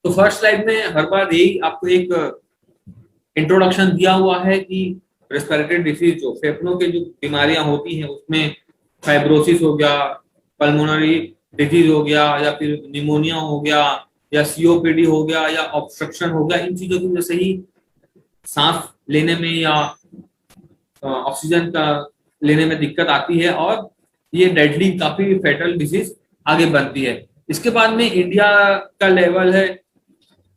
तो first slide में हर बार यही आपको एक इंट्रोडक्शन दिया हुआ है कि रेस्पिरेटरी डिसीज जो फेफड़ों के जो बीमारियां होती हैं उसमें फाइब्रोसिस हो गया, पल्मोनरी डिजीज हो गया, या फिर निमोनिया हो गया, या सीओपीडी हो गया, या ऑब्स्ट्रक्शन हो गया, इन चीजों की वजह से ही सांस लेने में या ऑक्सीजन का लेने में दिक्कत आती है और ये डेडली काफी फेटल डिजीज आगे बनती है। इसके बाद में इंडिया का लेवल है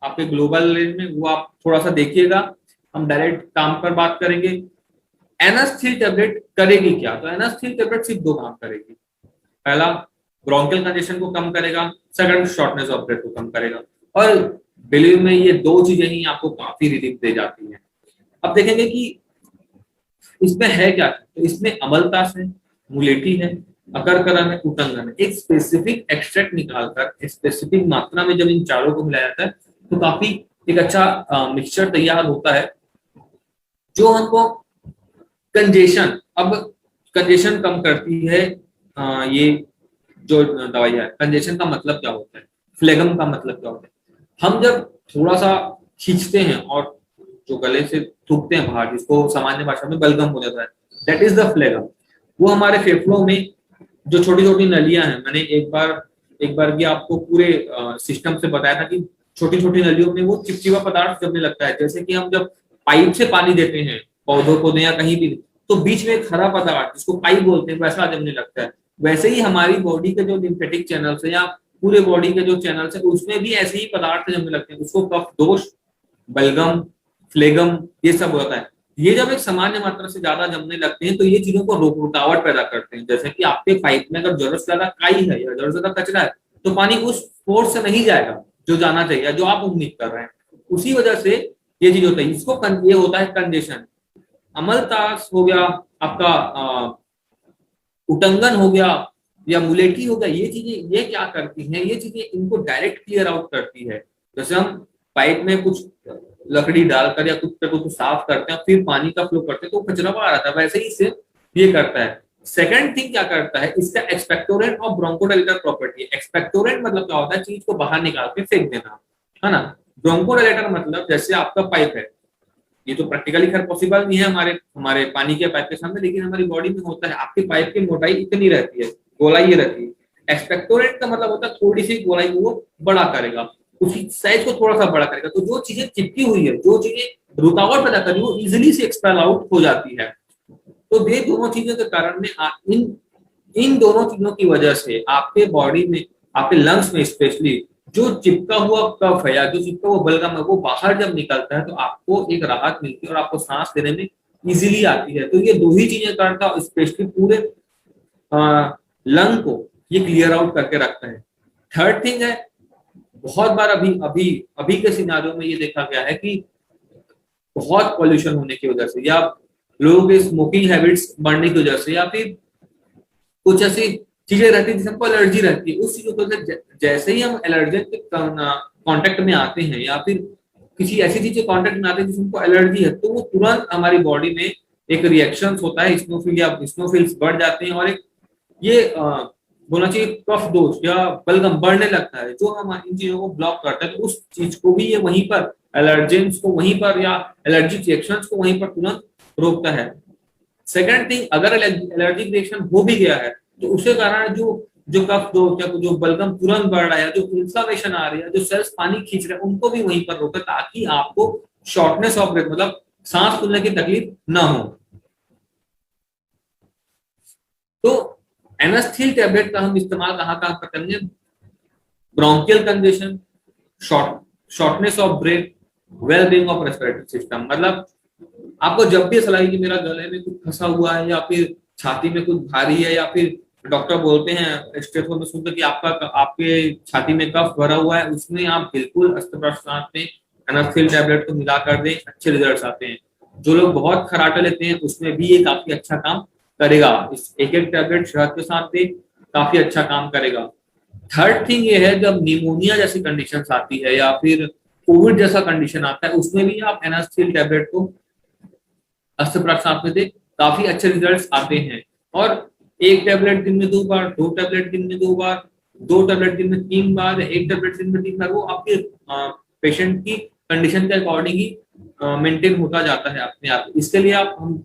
आपके ग्लोबल रेंज में, वो आप थोड़ा सा देखिएगा। हम डायरेक्ट काम पर बात करेंगे। एनास्थील टेबलेट करेगी क्या? तो एनास्थील टेबलेट सिर्फ दो काम करेगी। पहला, ब्रोंकियल कंजेशन को कम करेगा। सेकंड, शॉर्टनेस ऑफ ब्रेथ को कम करेगा। और बिलीव में ये दो चीजें ही आपको काफी रिलीफ दे जाती हैं। अब देखेंगे कि इसमें है क्या। तो इसमें अमलतास है, मुलेठी है, अकरकरन है, उटंगन है। एक स्पेसिफिक एक्सट्रैक्ट निकालकर स्पेसिफिक मात्रा में जब इन चारों को मिलाया जाता है तो काफी एक अच्छा मिक्सचर तैयार होता है जो हमको कंजेशन, अब कंजेशन कम करती है। ये जो दवाई है, कंजेशन का मतलब क्या होता है, फ्लेगम का मतलब क्या होता है। हम जब थोड़ा सा खींचते हैं और जो गले से थूकते हैं बाहर, जिसको सामान्य भाषा में बलगम हो जाता है, दैट इज द फ्लेगम। वो हमारे फेफड़ों में जो छोटी छोटी नलियां हैं, मैंने एक बार भी आपको पूरे सिस्टम से बताया था कि छोटी छोटी नलियों में वो चिपचिपा पदार्थ जमने लगता है। जैसे कि हम जब पाइप से पानी देते हैं पौधों को या कहीं भी, तो बीच में एक हरा पदार्थ जिसको पाइप बोलते हैं वैसा जमने लगता है। वैसे ही हमारी बॉडी के जो लिम्फेटिक चैनल्स है या पूरे बॉडी के जो चैनल्स है उसमें भी ऐसे ही पदार्थ जमने लगते हैं। उसको कफ दोष, बलगम, फ्लेगम, ये सब होता है। ये जब एक सामान्य मात्रा से ज्यादा जमने लगते हैं तो ये चीजों को रुकावट पैदा करते हैं। जैसे कि आपके पाइप में अगर जरूरत से ज्यादा काई है या जरूरत से ज्यादा कचरा है तो पानी उस फोर्स से नहीं जाएगा जो जाना चाहिए, जो आप उम्मीद कर रहे हैं। उसी वजह से ये चीज होता है। इसको ये होता है कंजेशन। अमलतास हो गया आपका, उटंगन हो गया या मुलेठी हो गया, ये चीजें ये क्या करती हैं, ये चीजें इनको डायरेक्ट क्लियर आउट करती है। जैसे हम पाइप में कुछ लकड़ी डालकर या कुछ पे कुछ साफ करते हैं फिर पानी का फ्लो करते हैं तो कचरा बाहर आता है, वैसे ही इसे ये करता है। सेकंड थिंग क्या करता है, इसका एक्सपेक्टोरेंट और ब्रोंकोडाइलेटर प्रॉपर्टी है। एक्सपेक्टोरेंट मतलब क्या होता है, चीज को बाहर निकाल के फेंक देना, है ना। ब्रोंकोडाइलेटर मतलब जैसे आपका पाइप है, ये तो प्रैक्टिकली खैर पॉसिबल नहीं है हमारे हमारे पानी के पाइप के सामने, लेकिन हमारी बॉडी में होता है। आपके पाइप की मोटाई इतनी रहती है, गोलाई ये रहती है। एक्सपेक्टोरेंट का मतलब होता है थोड़ी सी गोलाई को वो बड़ा करेगा, उसी साइज को थोड़ा सा बड़ा करेगा। तो जो चीजें चिपकी हुई है, जो चीजें रुकावट पैदा करी, वो इजिली से एक्सपेल आउट हो जाती है। तो ये दोनों चीजों के कारण में इन इन दोनों चीजों की वजह से आपके बॉडी में, आपके लंग्स में स्पेशली जो चिपका हुआ कफ है या जो चिपका हुआ बलगम है, वो बाहर जब निकलता है तो आपको एक राहत मिलती है और आपको सांस लेने में इजीली आती है। तो ये दो ही चीजें करता है, स्पेशली पूरे लंग को ये क्लियर आउट करके रखता है। थर्ड थिंग है, बहुत बार अभी अभी अभी के सिनारियों में ये देखा गया है कि बहुत पॉल्यूशन होने की वजह से या लोगों के स्मोकिंग हैबिट्स बढ़ने की वजह से या फिर कुछ ऐसी चीजें रहती है जिससे हमको एलर्जी रहती है, उस चीजों को जैसे ही हम एलर्जन के कांटेक्ट में आते हैं या फिर किसी ऐसी चीज के कांटेक्ट में आते हैं जिसमें हमको एलर्जी है, तो वो तुरंत हमारी बॉडी में एक रिएक्शन होता है, स्नोफिल या स्नोफिल्स बढ़ जाते हैं और एक ये बोलना चाहिए कफ दोष या बलगम बढ़ने लगता है, जो हम इन चीजों को ब्लॉक करता है। तो उस चीज को भी ये वहीं पर एलर्जेंस को वहीं पर या एलर्जिक रिएक्शंस को वहीं पर तुरंत रोकता है। सेकंड थिंग, अगर एलर्जिक रिएक्शन हो भी गया है तो उसके कारण जो जो कफ दोष या जो बलगम तुरंत बढ़ रहा है, जो इन्फ्लामेशन आ रही है, जो सेल्स पानी खींच रहे हैं, उनको भी वहीं पर रोके ताकि आपको शॉर्टनेस ऑफ ब्रेथ मतलब सांस फूलने की तकलीफ ना हो। तो एनास्थील टैबलेट का हम इस्तेमाल कहाँ कहाँ पर करेंगे? Bronchial congestion, shortness of breath, well being of respiratory system. मतलब आपको जब भी ऐसा लगे कि मेरा गले में कुछ फंसा हुआ है या फिर छाती में कुछ भारी है या फिर डॉक्टर बोलते हैं स्टेथोस्कोप में सुनते कि आपके छाती में कफ भरा हुआ है, उसमें आप बिल्कुल अस्त्र में एनास्थील टैबलेट को मिला कर दें, अच्छे रिजल्ट आते हैं। जो लोग बहुत खराटे लेते हैं उसमें भी ये काफी अच्छा काम करेगा। इस एक एक टैबलेट शहद के साथ दे, काफी अच्छा काम करेगा। थर्ड थिंग ये है, जब निमोनिया जैसी कंडीशन आती है या फिर कोविड जैसा कंडीशन आता है, उसमें भी आप एनास्थील टैबलेट को अस्त्र में दे, काफी अच्छे रिजल्ट्स आते हैं। और एक टैबलेट दिन में 2 बार, 2 टैबलेट दिन में 2 बार, 2 टैबलेट दिन में 3 बार, 1 टैबलेट दिन में 3 बार, वो आपके पेशेंट की कंडीशन के अकॉर्डिंग ही मेंटेन होता जाता है अपने आप। इसके लिए आप हम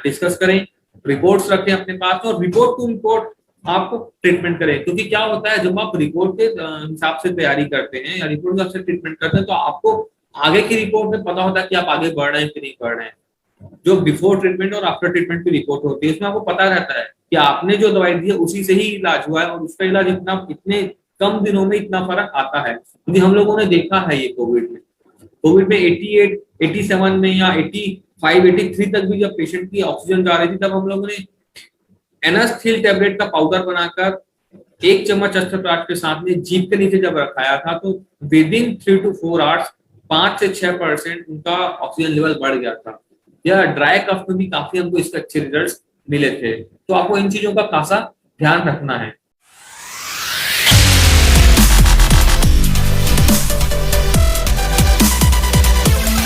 डिस्कस करें, रिपोर्ट्स रखें अपने पास, और रिपोर्ट टू रिपोर्ट आपको ट्रीटमेंट करें। क्योंकि क्या होता है, जब आप रिपोर्ट के हिसाब से तैयारी करते हैं या रिपोर्ट के हिसाब से ट्रीटमेंट करते हैं, तो आपको आगे की रिपोर्ट में पता होता है कि आप आगे बढ़ रहे हैं कि नहीं बढ़ रहे हैं। जो बिफोर ट्रीटमेंट और आफ्टर ट्रीटमेंट की रिपोर्ट होती है, उसमें आपको पता रहता है कि आपने जो दवाई दी है उसी से ही इलाज हुआ है, और उसका इलाज इतने कम दिनों में इतना फर्क आता है। क्योंकि हम लोगों ने देखा है ये कोविड में 88, 87 में या 85, 83 तक भी जब पेशेंट की ऑक्सीजन जा रही थी, तब हम लोगों ने एनास्थिल टैबलेट का पाउडर बनाकर 1 चम्मच अस्त्रप्राट के साथ में जीभ के नीचे जब रखाया था, तो विद इन 3 to 4 आवर्स 5 से 6% उनका ऑक्सीजन लेवल बढ़ गया था। या ड्राई कफ में भी काफी हमको इसके अच्छे रिजल्ट्स मिले थे। तो आपको इन चीजों का खासा ध्यान रखना है।